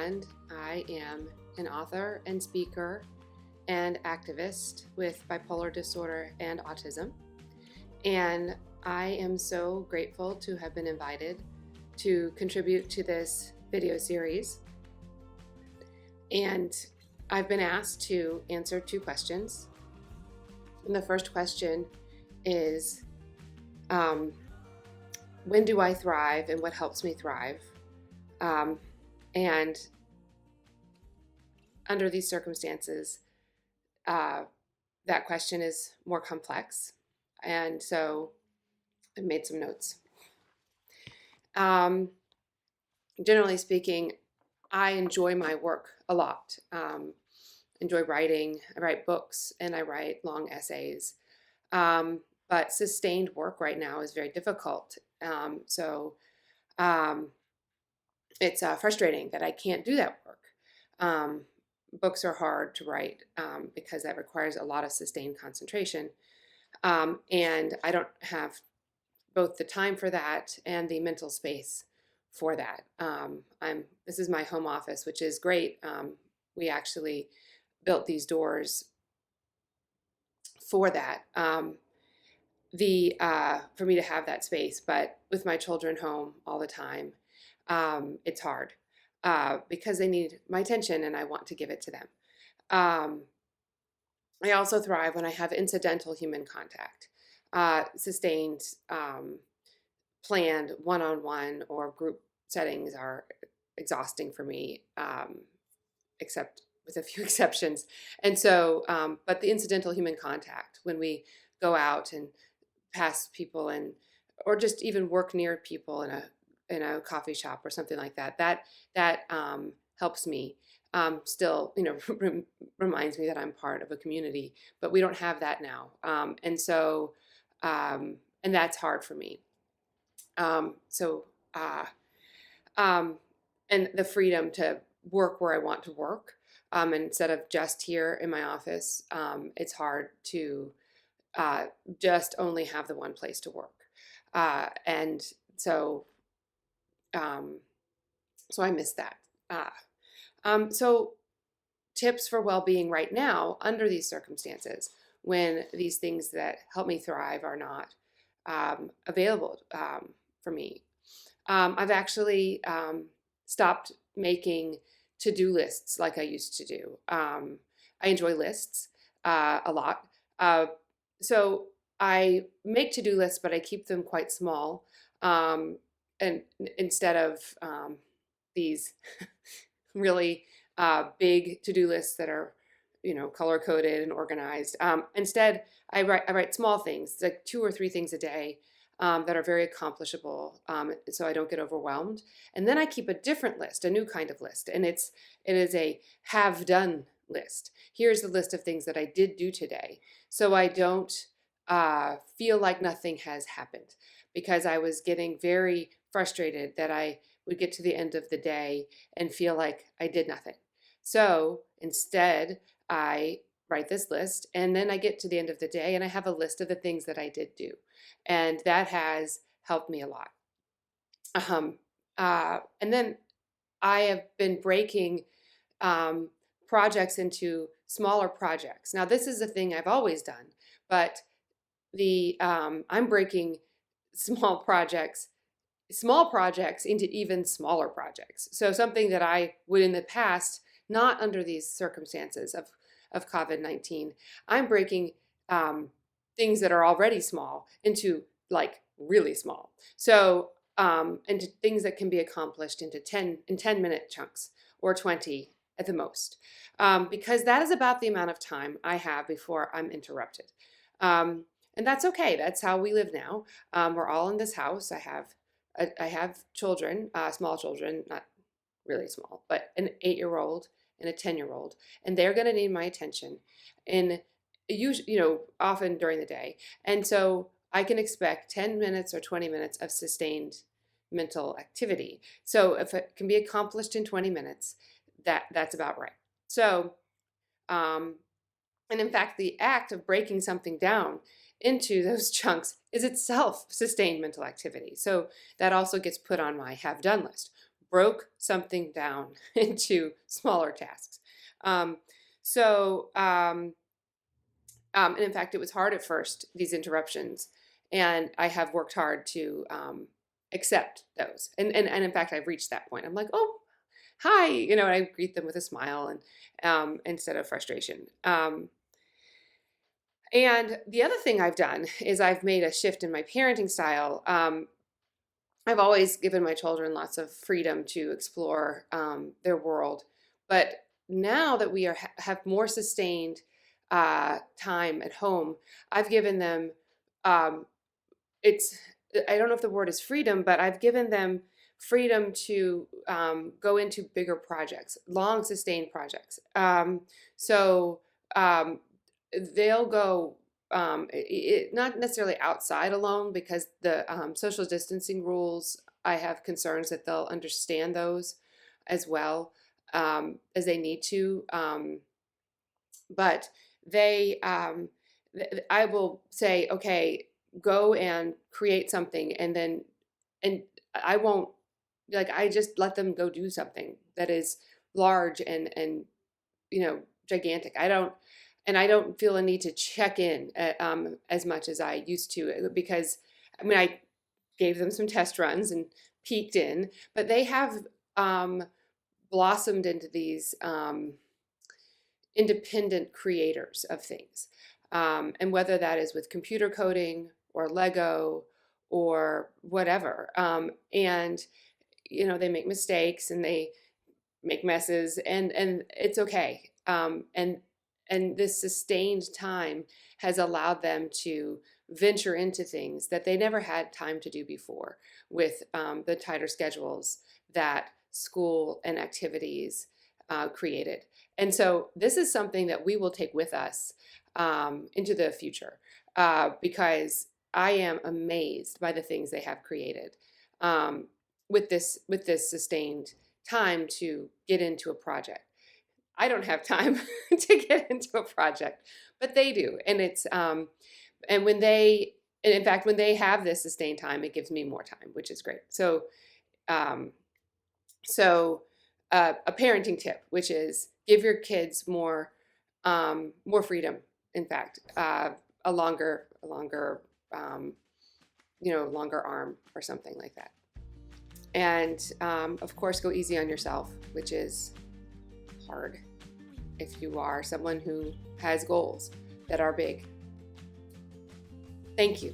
and I am an author and speaker and activist with bipolar disorder and autism. And I am so grateful to have been invited to contribute to this video series. And I've been asked to answer two questions. And the first question is, when do I thrive and what helps me thrive? And under these circumstances, that question is more complex. And so I made some notes. Generally speaking, I enjoy my work a lot. Enjoy writing. I write books and I write long essays. But sustained work right now is very difficult. It's frustrating that I can't do that work. Books are hard to write because that requires a lot of sustained concentration. And I don't have both the time for that and the mental space for that. This is my home office, which is great. We actually built these doors for that, for me to have that space. But with my children home all the time, it's hard because they need my attention and I want to give it to them. I also thrive when I have incidental human contact. Sustained, planned one-on-one or group settings are exhausting for me, except with a few exceptions. And so, but the incidental human contact, when we go out and pass people or just even work near people in a coffee shop or something like that, that helps me. Still, reminds me that I'm part of a community, but we don't have that now. And so, and that's hard for me. And the freedom to work where I want to work, instead of just here in my office, it's hard to just only have the one place to work. And so I miss that. So tips for well-being right now under these circumstances, when these things that help me thrive are not available for me. I've actually stopped making to-do lists like I used to do. I enjoy lists a lot. So I make to-do lists, but I keep them quite small. And instead of these really big to-do lists that are, color-coded and organized. Instead, I write small things, like 2 or 3 things a day that are very accomplishable, so I don't get overwhelmed. And then I keep a different list, a new kind of list, and it is a have done list. Here's the list of things that I did do today, so I don't feel like nothing has happened, because I was getting very frustrated that I would get to the end of the day and feel like I did nothing. So instead, I write this list, and then I get to the end of the day and I have a list of the things that I did do. And that has helped me a lot. And then I have been breaking projects into smaller projects. Now, this is a thing I've always done, but I'm breaking small projects into even smaller projects. So something that I would in the past, not under these circumstances of COVID-19, I'm breaking things that are already small into like really small. So into things that can be accomplished in 10-minute chunks or 20 at the most, because that is about the amount of time I have before I'm interrupted. And that's okay. That's how we live now. We're all in this house. I have children, small children, not really small, but an 8-year-old and a 10-year-old, and they're going to need my attention often during the day. And so I can expect 10 minutes or 20 minutes of sustained mental activity. So if it can be accomplished in 20 minutes, that's about right. So, and in fact, the act of breaking something down into those chunks is itself sustained mental activity. So that also gets put on my have done list. broke something down into smaller tasks. Um, so, and in fact, it was hard at first, these interruptions, and I have worked hard to accept those. And in fact, I've reached that point. I'm like, oh, hi, and I greet them with a smile and instead of frustration. And the other thing I've done is I've made a shift in my parenting style. I've always given my children lots of freedom to explore their world, but now that we have more sustained time at home, I've given them um, it's I don't know if the word is freedom, but I've given them freedom to go into bigger projects, long sustained projects. So um, they'll go not necessarily outside alone because the social distancing rules, I have concerns that they'll understand those as well as they need to. But they, I will say, okay, go and create something, and I won't, like, I just let them go do something that is large and gigantic. I don't feel a need to check in as much as I used to, because I gave them some test runs and peeked in, but they have blossomed into these independent creators of things. And whether that is with computer coding or Lego or whatever. And, they make mistakes and they make messes, and it's okay. And this sustained time has allowed them to venture into things that they never had time to do before with the tighter schedules that school and activities created. And so this is something that we will take with us into the future because I am amazed by the things they have created with this sustained time to get into a project. I don't have time to get into a project, but they do, and it's and in fact, when they have this sustained time, it gives me more time, which is great. So um, a parenting tip, which is give your kids more freedom. In fact, a longer longer arm or something like that. And of course, go easy on yourself, which is hard if you are someone who has goals that are big. Thank you.